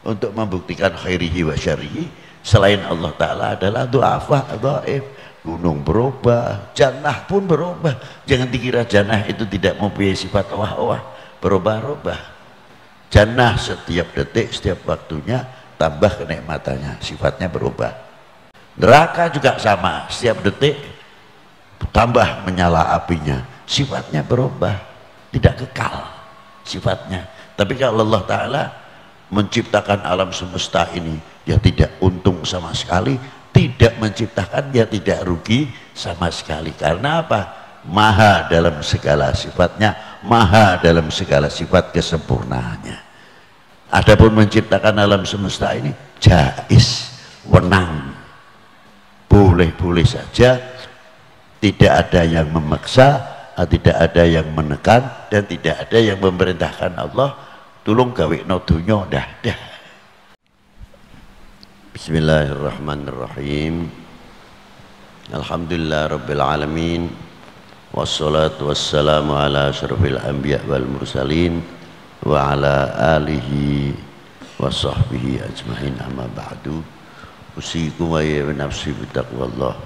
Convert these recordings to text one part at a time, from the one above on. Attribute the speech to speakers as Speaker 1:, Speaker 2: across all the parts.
Speaker 1: untuk membuktikan khairihi wa syarihi selain Allah Ta'ala adalah du'afa, dhaif. Gunung berubah, jannah pun berubah. Jangan dikira jannah itu tidak mempunyai sifat wah-wah, berubah-ubah. Jannah setiap detik, setiap waktunya tambah kenikmatannya, sifatnya berubah. Neraka juga sama, setiap detik tambah menyala apinya, sifatnya berubah, tidak kekal sifatnya. Tapi kalau Allah Ta'ala menciptakan alam semesta ini, ya tidak untung sama sekali, tidak menciptakan ya tidak rugi sama sekali. Karena apa? Maha dalam segala sifatnya, maha dalam segala sifat kesempurnaannya. Adapun menciptakan alam semesta ini jais, wenang, boleh-boleh saja, tidak ada yang memaksa, tidak ada yang menekan, dan tidak ada yang memerintahkan Allah tulung gawe no dunyo dah. Bismillahirrahmanirrahim. Alhamdulillah rabbil alamin, wassalatu wassalamu ala asyrafil anbiya wal mursalin wa ala alihi wa sahbihi ajmain, amma ba'du. Usikum wa nafsi bitaqwallah.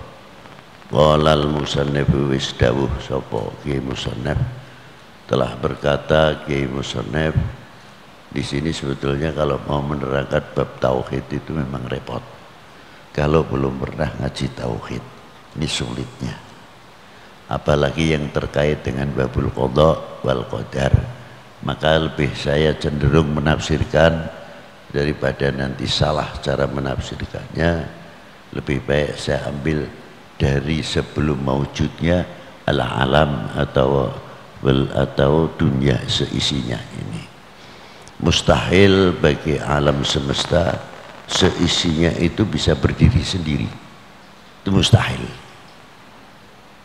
Speaker 1: Qala al-musannif wisdawuh, sapa Kiai Musannif telah berkata, Kiai Musannif di sini sebetulnya kalau mau menerangkan bab tauhid itu memang repot. Kalau belum pernah ngaji tauhid, ini sulitnya. Apalagi yang terkait dengan babul qadha wal qadar, maka lebih saya cenderung menafsirkan daripada nanti salah cara menafsirkannya. Lebih baik saya ambil dari sebelum mewujudnya al-alam atau dunia seisinya ini. Mustahil bagi alam semesta seisinya itu bisa berdiri sendiri, itu mustahil.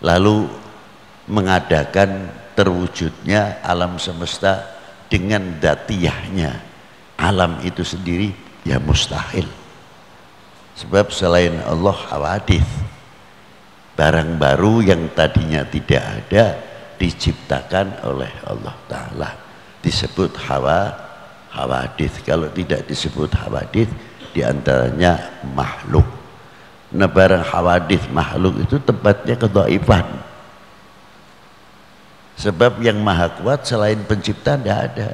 Speaker 1: Lalu mengadakan terwujudnya alam semesta dengan datiyahnya alam itu sendiri, ya mustahil. Sebab selain Allah hawadith, barang baru yang tadinya tidak ada diciptakan oleh Allah Ta'ala, disebut hawadith. Kalau tidak disebut hawadith, diantaranya makhluk. Nah, barang hawadith makhluk itu tempatnya kedhaifan. Sebab yang maha kuat selain pencipta tidak ada,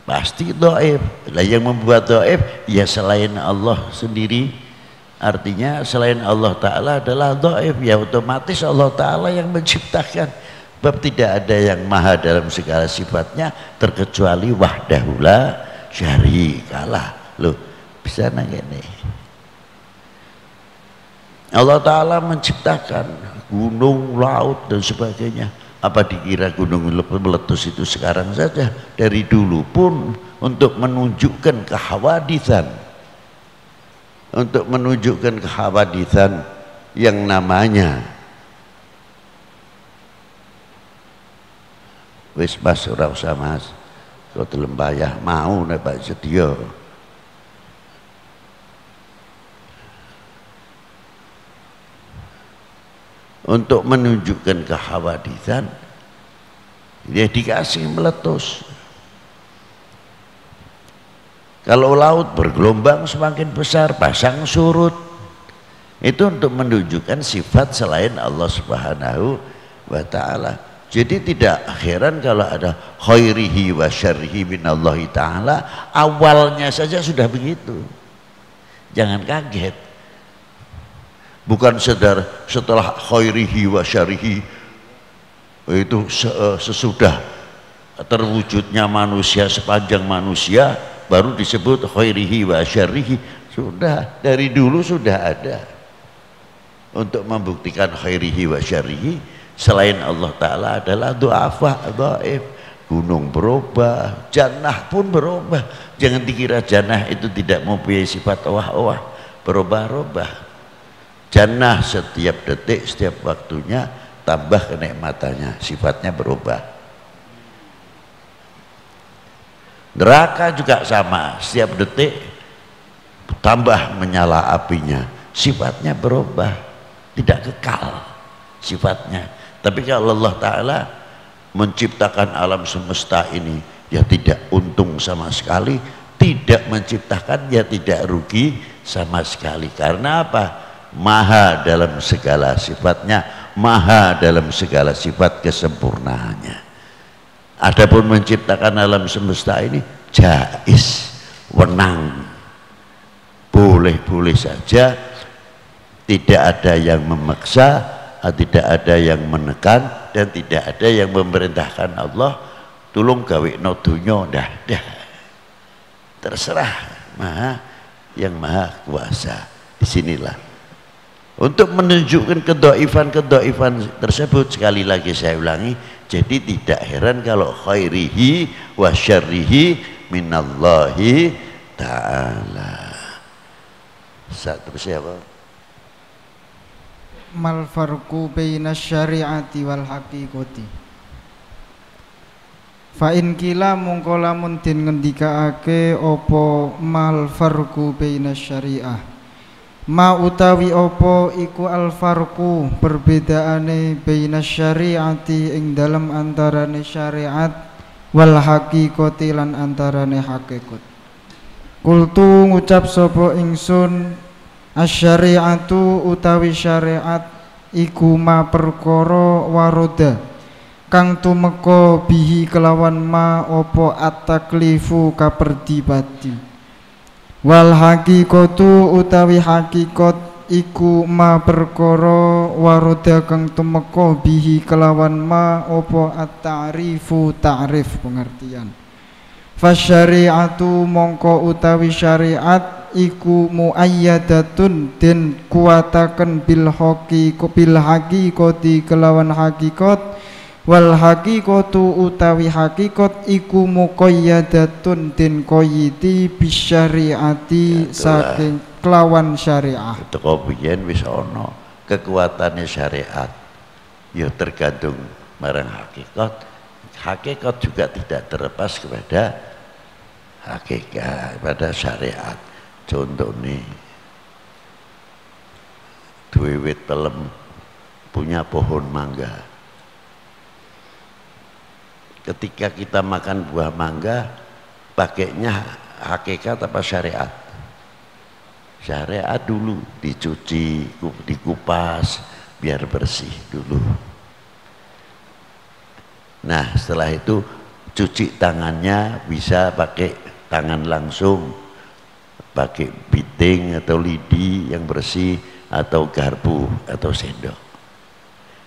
Speaker 1: pasti dhaif. Lah yang membuat dhaif ya selain Allah sendiri. Artinya selain Allah Ta'ala adalah dhaif, ya otomatis Allah Ta'ala yang menciptakan. Sebab tidak ada yang maha dalam segala sifatnya terkecuali wahdahu la syarikalah. Loh, bisa nanya nih. Allah Ta'ala menciptakan gunung, laut dan sebagainya. Apa dikira gunung meletus itu sekarang saja? Dari dulu pun untuk menunjukkan kehawadithan, untuk menunjukkan kehawadithan yang namanya wis mas ora usah mas, kau telembaya mau nek Pak Sedia. Untuk menunjukkan kehawadithan, dia dikasih meletus. Kalau laut bergelombang semakin besar, pasang surut, itu untuk menunjukkan sifat selain Allah Subhanahu wa Ta'ala. Jadi tidak heran kalau ada khairihi wa syarrihi minallahi ta'ala, awalnya saja sudah begitu. Jangan kaget. Bukan setelah khairihi wa syarrihi itu sesudah terwujudnya manusia sepanjang manusia baru disebut khairihi wa syarrihi. Sudah dari dulu sudah ada. Untuk membuktikan khairihi wa syarrihi selain Allah Ta'ala adalah du'afa, dhaif. Gunung berubah, jannah pun berubah. Jangan dikira jannah itu tidak mempunyai sifat wah-wah, berubah-ubah. Jannah setiap detik, setiap waktunya tambah kenikmatannya, sifatnya berubah. Neraka juga sama, setiap detik tambah menyala apinya, sifatnya berubah, tidak kekal sifatnya. Tapi kalau Allah Ta'ala menciptakan alam semesta ini, ya tidak untung sama sekali, tidak menciptakan ya tidak rugi sama sekali. Karena apa? Maha dalam segala sifatnya, maha dalam segala sifat kesempurnaannya. Adapun menciptakan alam semesta ini jais, wenang, boleh-boleh saja, tidak ada yang memaksa, tidak ada yang menekan, dan tidak ada yang memerintahkan Allah tulung gawe no dunyo, dah terserah yang maha kuasa. Disinilah untuk menunjukkan kedoifan tersebut, sekali lagi saya ulangi, jadi tidak heran kalau khairihi wa syarrihi minallahi ta'ala. Terus apa?
Speaker 2: Mal farqu baina syari'ati wal haqiqati. Fa in kila mungko lamun den ngendikaake apa mal farqu baina syari'ah, ma utawi apa iku al farqu perbedaane baina syari'ati ing dalem antarane syariat wal haqiqati lan antarane hakikat. Kultu ngucap sapa ingsun, asyari'atu utawi syariat iku ma perkara waroda kang tumeka bihi kelawan ma apa at-taklifu kaperdibati. Wal haqiqatu utawi hakikat iku ma perkara waroda kang tumeka bihi kelawan ma apa at-ta'rifu ta'rif pengertian. Fasyari'atu mongko utawi syariat iku muayyadatun den kuataken bil haqiqati kelawan hakikat. Wal haqiqatu utawi hakikat iku muqayyadatun den qayyidi bisyariati saking kelawan syariah.
Speaker 1: Teko biyen wis ana kekuatane syariat ya tergantung marang hakikat. Hakikat juga tidak terlepas kepada hakikat, pada syariat. Contoh nih, duwe wit pelem punya pohon mangga. Ketika kita makan buah mangga, pakainya hakikat apa syariat? Syariat dulu, dicuci, dikupas biar bersih dulu. Nah setelah itu cuci tangannya, bisa pakai tangan langsung, pakai piting atau lidi yang bersih, atau garpu atau sendok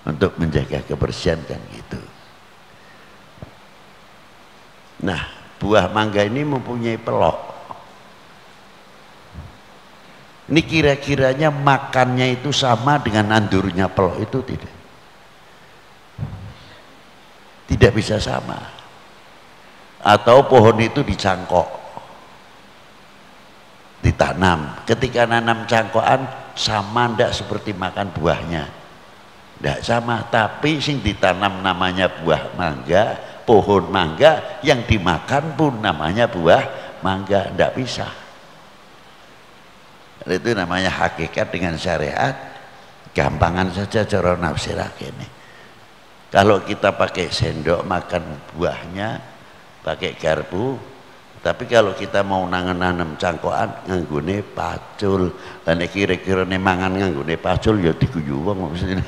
Speaker 1: untuk menjaga kebersihan kan gitu. Nah buah mangga ini mempunyai pelok. Ini kira-kiranya makannya itu sama dengan nandurnya pelok itu tidak? Tidak bisa sama. Atau pohon itu dicangkok, ditanam. Ketika nanam cangkokan sama ndak seperti makan buahnya? Ndak sama. Tapi sing ditanam namanya buah mangga, pohon mangga, yang dimakan pun namanya buah mangga, ndak bisa. Itu namanya hakikat dengan syariat. Gampangan saja cara nafsirake ini. Kalau kita pakai sendok makan buahnya, pakai garpu, tapi kalau kita mau nanam cangkokan nganggone pacul, dan kira-kira mangan nganggone pacul ya diguyu wong maksudnya.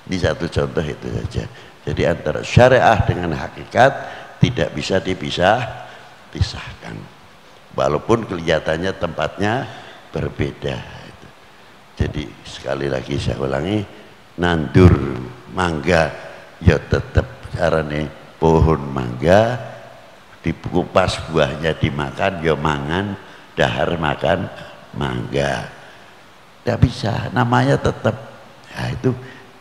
Speaker 1: Ini satu contoh itu saja. Jadi antara syariah dengan hakikat tidak bisa dipisahkan, walaupun kelihatannya tempatnya berbeda. Jadi sekali lagi saya ulangi, nandur mangga ya tetap carane pohon mangga, dikupas buahnya dimakan ya mangan, dahar makan mangga, tidak bisa, namanya tetap. Nah, itu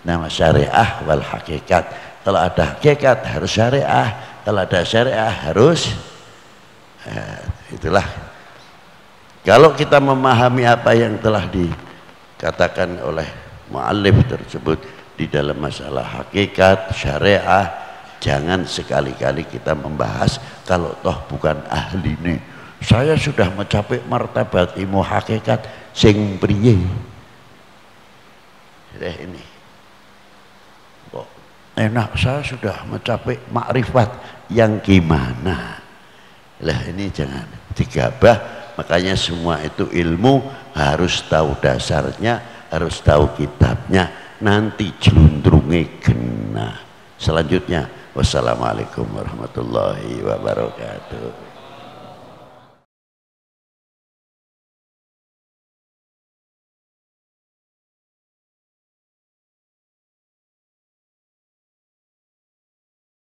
Speaker 1: nama syariah wal hakikat. Kalau ada hakikat harus syariah, kalau ada syariah harus itulah. Kalau kita memahami apa yang telah dikatakan oleh muallif tersebut di dalam masalah hakikat syariah, jangan sekali-kali kita membahas kalau toh bukan ahli nih. Saya sudah mencapai martabat ilmu hakikat sing priye. Ini kok enak, saya sudah mencapai makrifat yang gimana? Lah ini jangan digabah, makanya semua itu ilmu harus tahu dasarnya, harus tahu kitabnya, nanti jelundrunge kena. Selanjutnya, wassalamualaikum warahmatullahi wabarakatuh.